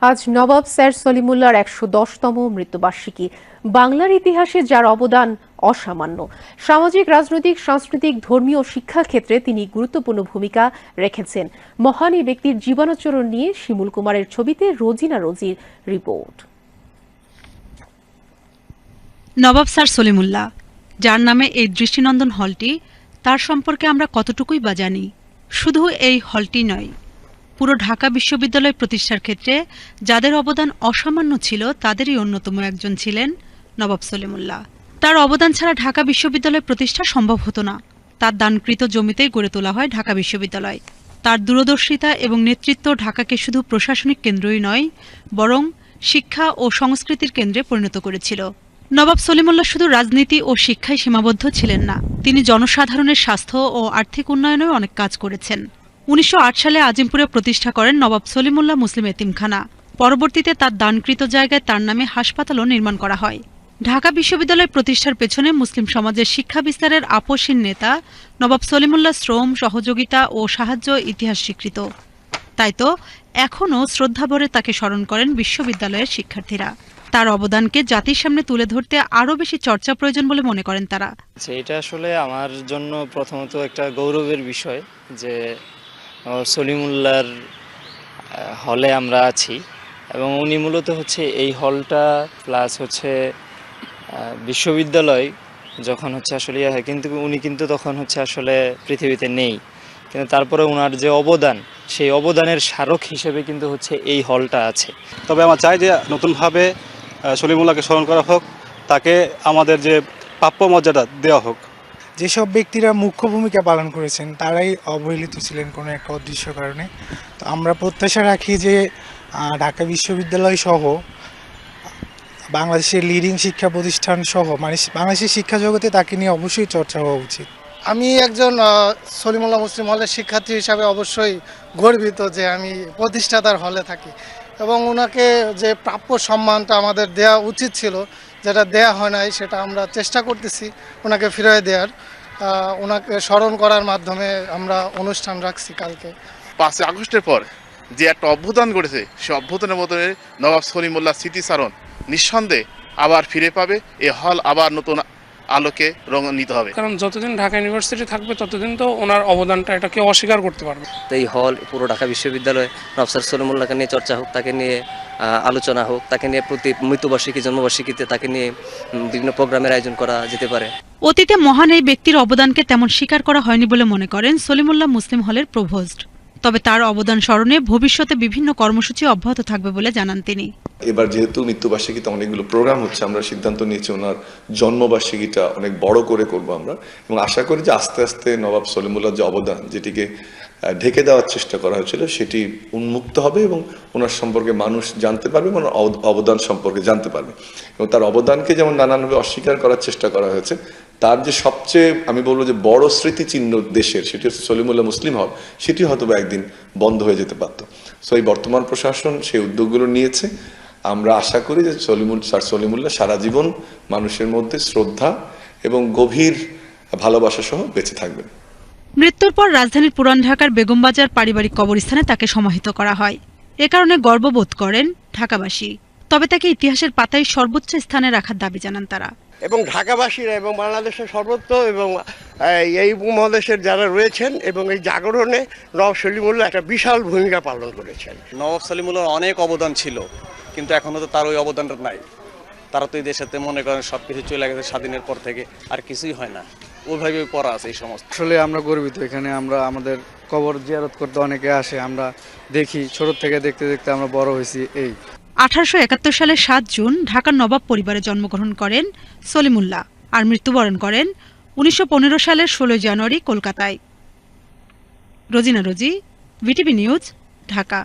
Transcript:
আজ নবাব স্যার সলিমুল্লাহর ১১০তম মৃত্যুবার্ষিকী। বাংলার ইতিহাসে যার অবদান অসামান্য। সামাজিক, রাজনৈতিক, সাংস্কৃতিক, ধর্মীয়, শিক্ষা ক্ষেত্রে তিনি গুরুত্বপূর্ণ ভূমিকা রেখেছেন। মহান এই ব্যক্তির জীবনাচরণ নিয়ে শিমুল কুমারের ছবিতে রোজিনা রোজির রিপোর্ট। নবাব স্যার সলিমুল্লাহ, যার নামে এই দৃষ্টিনন্দন হলটি, তার সম্পর্কে আমরা কতটুকুই বা জানি। শুধু এই হলটি নয়, পুরো ঢাকা বিশ্ববিদ্যালয় প্রতিষ্ঠার ক্ষেত্রে যাদের অবদান অসামান্য ছিল তাদেরই অন্যতম একজন ছিলেন নবাব সলিমুল্লাহ। তার অবদান ছাড়া ঢাকা বিশ্ববিদ্যালয় প্রতিষ্ঠা সম্ভব হতো না। তার দানকৃত জমিতেই গড়ে তোলা হয় ঢাকা বিশ্ববিদ্যালয়। তার দূরদর্শিতা এবং নেতৃত্ব ঢাকাকে শুধু প্রশাসনিক কেন্দ্রই নয়, বরং শিক্ষা ও সংস্কৃতির কেন্দ্রে পরিণত করেছিল। নবাব সলিমুল্লাহ শুধু রাজনীতি ও শিক্ষায় সীমাবদ্ধ ছিলেন না, তিনি জনসাধারণের স্বাস্থ্য ও আর্থিক উন্নয়নেও অনেক কাজ করেছেন। ১৯০৮ সালে আজিমপুরে প্রতিষ্ঠা করেন নবাব সলিমুল্লাহ মুসলিম এতিমখানা। পরবর্তীতে তার দানকৃত জায়গায় তার নামে হাসপাতালও নির্মাণ করা হয়। ঢাকা বিশ্ববিদ্যালয় প্রতিষ্ঠার পেছনে মুসলিম সমাজের শিক্ষা বিস্তারের আপসীন নেতা নবাব সলিমুল্লাহ শ্রম, সহযোগিতা ও সাহায্য ইতিহাস স্বীকৃত। তাই তো এখনও শ্রদ্ধাভরে তাকে স্মরণ করেন বিশ্ববিদ্যালয়ের শিক্ষার্থীরা। তার অবদানকে জাতির সামনে তুলে ধরতে আরও বেশি চর্চা প্রয়োজন বলে মনে করেন তারা। এটা আসলে আমার জন্য প্রথমত একটা গৌরবের বিষয় যে সলিমুল্লাহর হলে আমরা আছি, এবং উনি মূলত হচ্ছে এই হলটা প্লাস হচ্ছে বিশ্ববিদ্যালয় যখন হচ্ছে আসলে হয়, কিন্তু উনি কিন্তু তখন হচ্ছে আসলে পৃথিবীতে নেই, কিন্তু তারপরে ওনার যে অবদান, সেই অবদানের স্মারক হিসেবে কিন্তু হচ্ছে এই হলটা আছে। তবে আমার চাই যে নতুনভাবে সলিমুল্লাহকে স্মরণ করা হোক, তাকে আমাদের যে প্রাপ্য মর্যাদা দেওয়া হোক। যেসব ব্যক্তিরা মুখ্য ভূমিকা পালন করেছেন তারাই অবহেলিত ছিলেন কোনো একটা অদৃশ্য কারণে। তো আমরা প্রত্যাশা রাখি যে ঢাকা বিশ্ববিদ্যালয় সহ বাংলাদেশের লিডিং শিক্ষা প্রতিষ্ঠান সহ মানে বাংলাদেশের শিক্ষা জগতে তাকে নিয়ে অবশ্যই চর্চা হওয়া উচিত। আমি একজন সলিমুল্লাহ মুসলিম হলের শিক্ষার্থী হিসাবে অবশ্যই গর্বিত যে আমি প্রতিষ্ঠাতার হলে থাকি, এবং ওনাকে যে প্রাপ্য সম্মানটা আমাদের দেওয়া উচিত ছিল, যেটা দেয়া হয় নাই, সেটা আমরা চেষ্টা করতেছি ওনাকে ফিরিয়ে দেওয়ার। ওনাকে স্মরণ করার মাধ্যমে আমরা অনুষ্ঠান রাখছি কালকে। 5 আগস্টের পর যে একটা অভ্যুত্থান ঘটেছে, সে অভ্যুত্থানের মধ্যে নবাব সলিমুল্লাহ স্মৃতিচারণ নিঃসন্দেহে আবার ফিরে পাবে। এই হল আবার নতুন আলোকে রঙান্বিত হবে, কারণ যতদিন ঢাকা ইউনিভার্সিটি থাকবে ততদিন তো ওনার অবদানটা এটা কেউ অস্বীকার করতে পারবে। তো এই হল পুরো ঢাকা বিশ্ববিদ্যালয়ে নবাব স্যার সলিমুল্লাহকে নিয়ে চর্চা হোক, তাকে নিয়ে আলোচনা হোক, তাকে নিয়ে প্রতি মৃত্যুবার্ষিকী, জন্মবার্ষিকীতে তাকে নিয়ে বিভিন্ন প্রোগ্রামের আয়োজন করা যেতে পারে। অতীতে মহান এই ব্যক্তির অবদানকে তেমন স্বীকার করা হয়নি বলে মনে করেন সলিমুল্লাহ মুসলিম হলের প্রভোস্ট। তবে তার অবদান স্মরণে ভবিষ্যতে বিভিন্ন কর্মসূচি অব্যাহত থাকবে বলে জানান তিনি। এবার যেহেতু মৃত্যুবার্ষিকীতে অনেকগুলো প্রোগ্রাম হচ্ছে, আমরা সিদ্ধান্ত নিয়েছি ওনার জন্মবার্ষিকীটা অনেক বড় করে করব আমরা, এবং আশা করি যে আস্তে আস্তে নবাব সলিমুল্লাহর যে অবদান, যেটিকে ঢেকে দেওয়ার চেষ্টা করা হয়েছিল, সেটি উন্মুক্ত হবে এবং ওনার সম্পর্কে মানুষ জানতে পারবে এবং অবদান সম্পর্কে জানতে পারবে। এবং তার অবদানকে যেমন নানানভাবে অস্বীকার করার চেষ্টা করা হয়েছে, তার যে সবচেয়ে আমি বলবো যে বড় স্মৃতিচিহ্ন দেশের, সেটি হচ্ছে সলিমুল্লাহ মুসলিম হল, সেটি হয়তো একদিন বন্ধ হয়ে যেতে পারত। সো এই বর্তমান প্রশাসন সেই উদ্যোগগুলো নিয়েছে। আমরা আশা করি যে স্যার সলিমুল্লাহ সারা জীবন মানুষের মধ্যে শ্রদ্ধা এবং গভীর ভালোবাসা সহ বেঁচে থাকবেন। মৃত্যুর পর রাজধানীর পুরান ঢাকার বেগমবাজার পারিবারিক কবরস্থানে তাকে সমাহিত করা হয়। এ কারণে গর্ববোধ করেন ঢাকাবাসী। তবে তাকে ইতিহাসের পাতায় সর্বোচ্চ স্থানে রাখার দাবি জানান তারা। এবং ঢাকাবাসীরা এবং বাংলাদেশের সর্বত্র এবং এই উপমহাদেশের যারা রয়েছেন এবং এই জাগরণে নবাব সলিমুল্লাহ একটা বিশাল ভূমিকা পালন করেছেন। নবাব সলিমুল্লাহর অনেক অবদান ছিল, কিন্তু এখনও তো তার ওই অবদানটা নাই। তারা তো এই দেশেতে মনে করেন সব কিছু চলে গেছে স্বাধীনের পর থেকে, আর কিছুই হয় না, ওইভাবে পড়া আছে এই সমস্ত। আসলে আমরা গর্বিত, এখানে আমরা আমাদের কবর জিয়ারত করতে অনেকে আসে, আমরা দেখি ছোট থেকে দেখতে দেখতে আমরা বড় হয়েছি। 1871 সালের 7 জুন ঢাকার নবাব পরিবারে জন্মগ্রহণ করেন সলিমুল্লাহ আর মৃত্যুবরণ করেন 1915 সালের 16 জানুয়ারি কলকাতায়। রোজিনা রোজি, ভিটিভি নিউজ, ঢাকা।